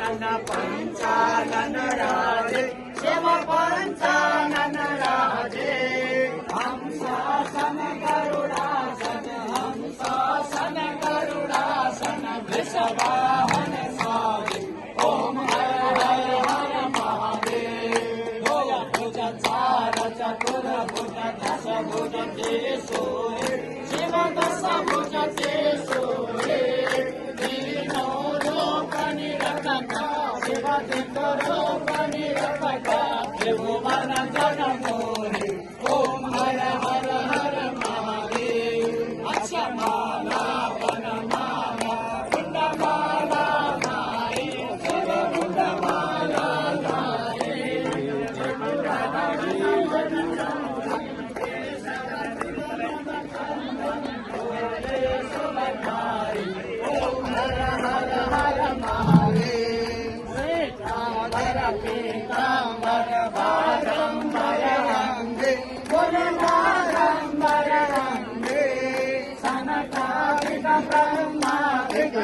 पंचानन राजे शिव पंचानन राजे हंसासन गरुड़ासन हंसासन गरुड़ासन वृषवाहन स्वामी ओम हर हर हर महादेव भुज चार चतुर भुज दश भुज त्रिशूल शिव दश भुज त्रिशूल त्रिभुवन जनमोहि ओम हर हर हर महादेव अक्षमाला वनमाला कुंडमाला नारी कुंडमाला नारी ओम हर हर हर महादेव पीतांबर बारंबर रंगे बारंबर रंगे सनकादिक ब्रह्मादिक